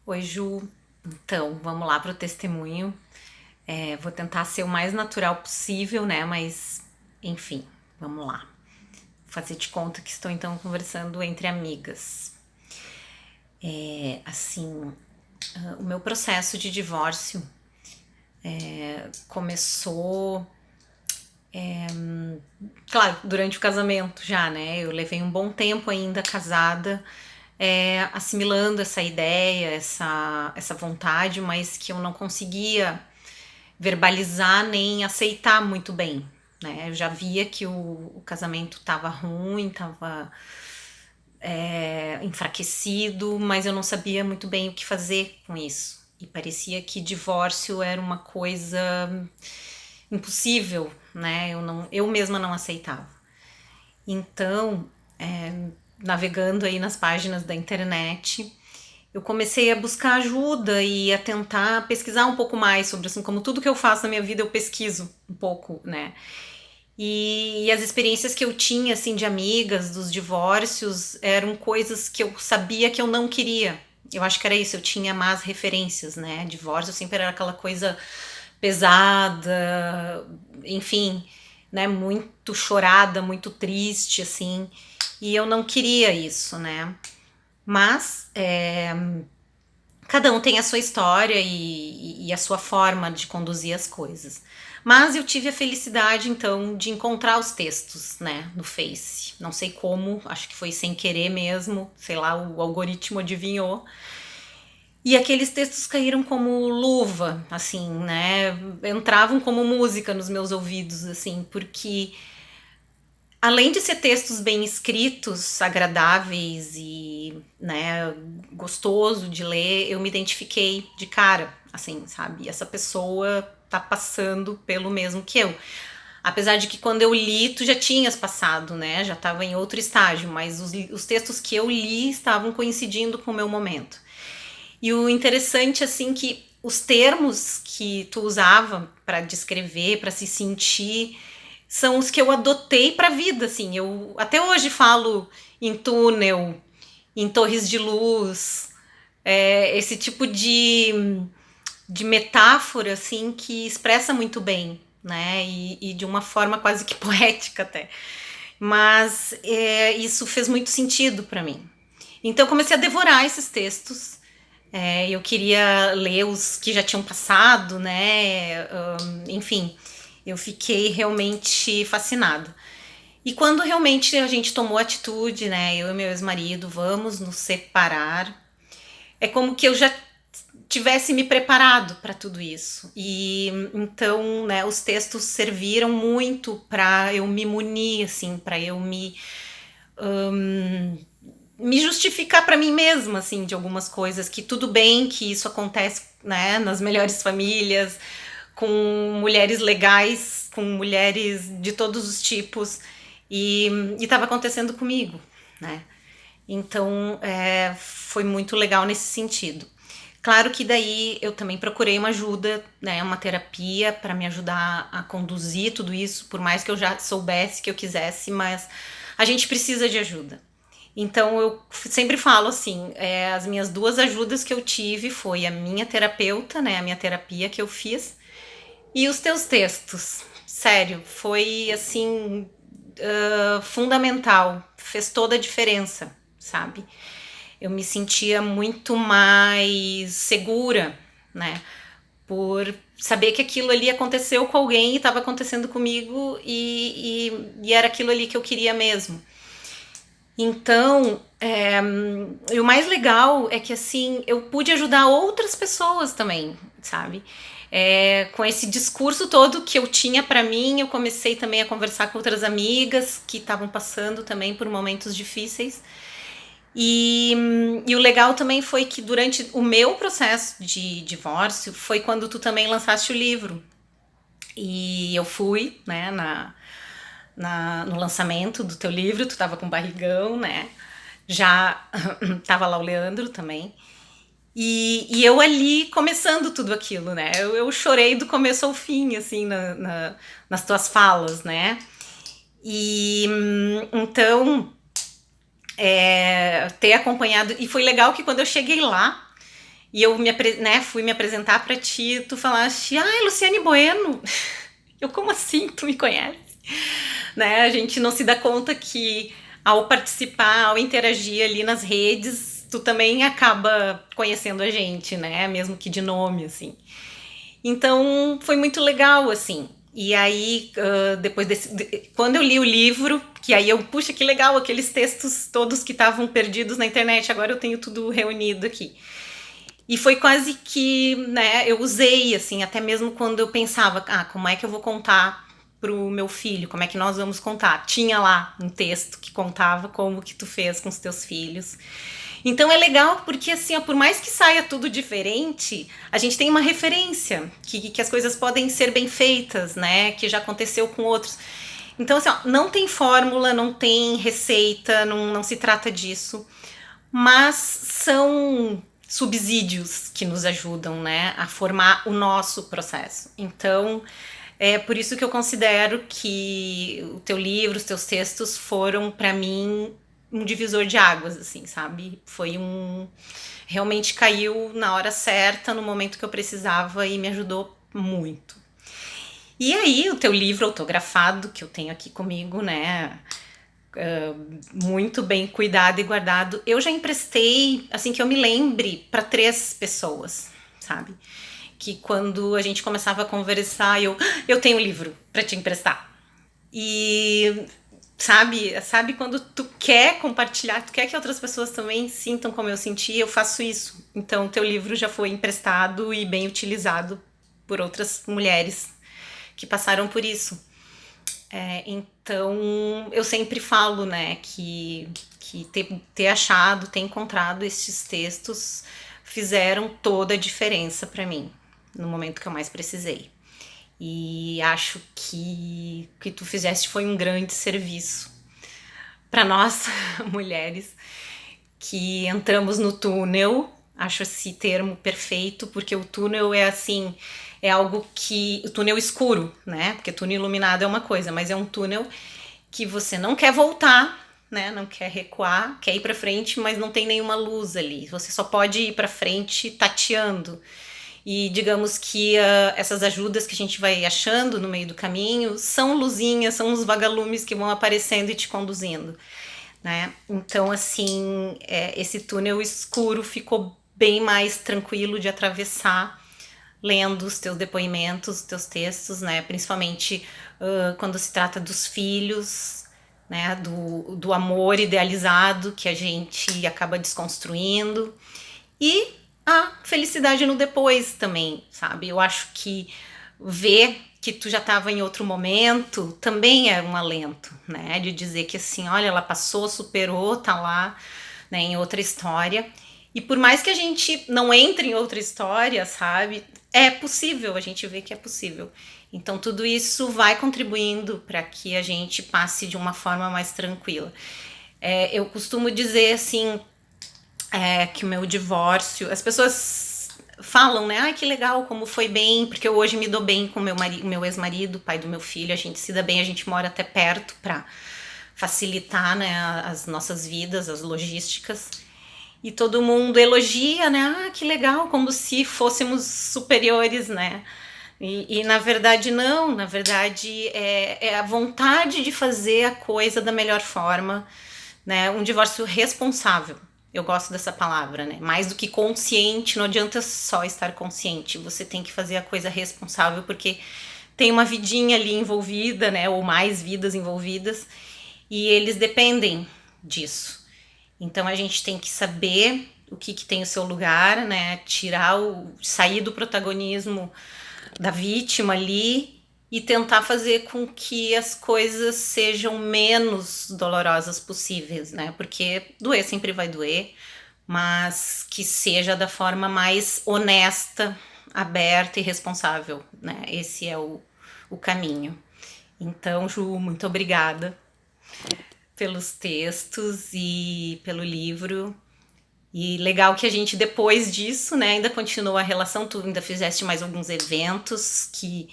Oi, Ju. Então, vamos lá para o testemunho. Vou tentar ser o mais natural possível, né? Mas, enfim, vamos lá. Vou fazer de conta que estou então conversando entre amigas. Assim, o meu processo de divórcio começou, claro, durante o casamento já, né? Eu levei um bom tempo ainda casada, assimilando essa ideia, essa vontade, mas que eu não conseguia verbalizar nem aceitar muito bem, né? Eu já via que o casamento estava ruim, estava enfraquecido, mas eu não sabia muito bem o que fazer com isso. E parecia que divórcio era uma coisa impossível, né? Eu mesma não aceitava. Então, navegando aí nas páginas da internet, eu comecei a buscar ajuda e a tentar pesquisar um pouco mais sobre, assim, como tudo que eu faço na minha vida eu pesquiso um pouco, né? E as experiências que eu tinha, assim, de amigas, dos divórcios, eram coisas que eu sabia que eu não queria. Eu acho que era isso, eu tinha más referências, né? Divórcio sempre era aquela coisa pesada, enfim, né? Muito chorada, muito triste, assim. E eu não queria isso, né? Mas cada um tem a sua história e a sua forma de conduzir as coisas. Mas eu tive a felicidade, então, de encontrar os textos, né, no Face. Não sei como, acho que foi sem querer mesmo, sei lá, o algoritmo adivinhou. E aqueles textos caíram como luva, assim, né? Entravam como música nos meus ouvidos, assim, porque além de ser textos bem escritos, agradáveis e, né, gostoso de ler, eu me identifiquei de cara, assim, sabe? Essa pessoa tá passando pelo mesmo que eu. Apesar de que quando eu li, tu já tinhas passado, né? Já tava em outro estágio, mas os textos que eu li estavam coincidindo com o meu momento. E o interessante, assim, que os termos que tu usava para descrever, para se sentir, são os que eu adotei para a vida, assim. Eu até hoje falo em túnel, em torres de luz, esse tipo de metáfora, assim, que expressa muito bem, né? E de uma forma quase que poética até. Mas isso fez muito sentido para mim. Então eu comecei a devorar esses textos. Eu queria ler os que já tinham passado, né? Enfim, eu fiquei realmente fascinada. E quando realmente a gente tomou atitude, né? Eu e meu ex-marido, vamos nos separar. É como que eu já tivesse me preparado para tudo isso. E então, né, os textos serviram muito para eu me munir, assim, para eu me justificar para mim mesma, assim, de algumas coisas, que tudo bem que isso acontece, né, nas melhores famílias, com mulheres legais, com mulheres de todos os tipos, e estava acontecendo comigo, né? Então, foi muito legal nesse sentido. Claro que daí eu também procurei uma ajuda, né, uma terapia para me ajudar a conduzir tudo isso, por mais que eu já soubesse que eu quisesse, mas a gente precisa de ajuda. Então eu sempre falo assim, as minhas duas ajudas que eu tive foi a minha terapeuta, né, a minha terapia que eu fiz e os teus textos. Sério, foi assim fundamental, fez toda a diferença, sabe? Eu me sentia muito mais segura, né? Por saber que aquilo ali aconteceu com alguém e estava acontecendo comigo e era aquilo ali que eu queria mesmo. Então, e o mais legal é que assim eu pude ajudar outras pessoas também, sabe? Com esse discurso todo que eu tinha para mim, eu comecei também a conversar com outras amigas que estavam passando também por momentos difíceis. E o legal também foi que durante o meu processo de divórcio foi quando tu também lançaste o livro. E eu fui, né, no lançamento do teu livro, tu tava com barrigão, né? Já tava lá o Leandro também. E eu ali começando tudo aquilo, né? Eu chorei do começo ao fim, assim, nas tuas falas, né? E então ter acompanhado. E foi legal que quando eu cheguei lá, E eu fui me apresentar pra ti, tu falaste, Luciane Bueno. Eu, como assim? Tu me conhece? Né? A gente não se dá conta que ao participar, ao interagir ali nas redes, tu também acaba conhecendo a gente, né? Mesmo que de nome, assim. Então, foi muito legal, assim. E aí, depois quando eu li o livro, que aí eu, puxa, que legal, aqueles textos todos que estavam perdidos na internet, agora eu tenho tudo reunido aqui. E foi quase que, né, eu usei, assim, até mesmo quando eu pensava, como é que eu vou contar pro meu filho, como é que nós vamos contar? Tinha lá um texto que contava como que tu fez com os teus filhos. Então é legal porque, assim, por mais que saia tudo diferente, a gente tem uma referência, que as coisas podem ser bem feitas, né, que já aconteceu com outros. Então, assim, não tem fórmula, não tem receita, não se trata disso, mas são subsídios que nos ajudam, né, a formar o nosso processo. Então, é por isso que eu considero que o teu livro, os teus textos foram, para mim, um divisor de águas, assim, sabe? Foi realmente caiu na hora certa, no momento que eu precisava e me ajudou muito. E aí, o teu livro autografado, que eu tenho aqui comigo, né, muito bem cuidado e guardado, eu já emprestei, assim que eu me lembre, para 3 pessoas, sabe? Que quando a gente começava a conversar, eu tenho um livro para te emprestar. E sabe quando tu quer compartilhar, tu quer que outras pessoas também sintam como eu senti, eu faço isso. Então, teu livro já foi emprestado e bem utilizado por outras mulheres que passaram por isso. Então, eu sempre falo, né, que ter achado, ter encontrado esses textos fizeram toda a diferença para mim, no momento que eu mais precisei. E acho que o que tu fizeste foi um grande serviço para nós, mulheres, que entramos no túnel. Acho esse termo perfeito, porque o túnel é assim, é algo que... O túnel escuro, né? Porque túnel iluminado é uma coisa, mas é um túnel que você não quer voltar, né? Não quer recuar, quer ir para frente, mas não tem nenhuma luz ali. Você só pode ir para frente tateando. E digamos que essas ajudas que a gente vai achando no meio do caminho são luzinhas, são os vagalumes que vão aparecendo e te conduzindo, né? Então, assim, esse túnel escuro ficou bem mais tranquilo de atravessar lendo os teus depoimentos, os teus textos, né? Principalmente quando se trata dos filhos, né? Do amor idealizado que a gente acaba desconstruindo. E a felicidade no depois também, sabe? Eu acho que ver que tu já estava em outro momento também é um alento, né? De dizer que assim, olha, ela passou, superou, tá lá, né, em outra história. E por mais que a gente não entre em outra história, sabe? É possível, a gente vê que é possível. Então tudo isso vai contribuindo para que a gente passe de uma forma mais tranquila. Eu costumo dizer assim, que o meu divórcio, as pessoas falam, né, que legal, como foi bem, porque eu hoje me dou bem com meu ex-marido, pai do meu filho, a gente se dá bem, a gente mora até perto para facilitar, né, as nossas vidas, as logísticas, e todo mundo elogia, né, que legal, como se fôssemos superiores, né, e na verdade não, na verdade é a vontade de fazer a coisa da melhor forma, né, um divórcio responsável. Eu gosto dessa palavra, né? Mais do que consciente, não adianta só estar consciente. Você tem que fazer a coisa responsável, porque tem uma vidinha ali envolvida, né? Ou mais vidas envolvidas, e eles dependem disso. Então a gente tem que saber o que tem o seu lugar, né? Sair do protagonismo da vítima ali e tentar fazer com que as coisas sejam menos dolorosas possíveis, né? Porque doer sempre vai doer, mas que seja da forma mais honesta, aberta e responsável, né? Esse é o caminho. Então, Ju, muito obrigada pelos textos e pelo livro. E legal que a gente, depois disso, né, ainda continuou a relação, tu ainda fizeste mais alguns eventos que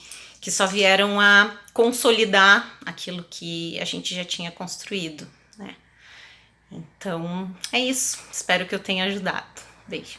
só vieram a consolidar aquilo que a gente já tinha construído, né? Então, é isso. Espero que eu tenha ajudado. Beijo.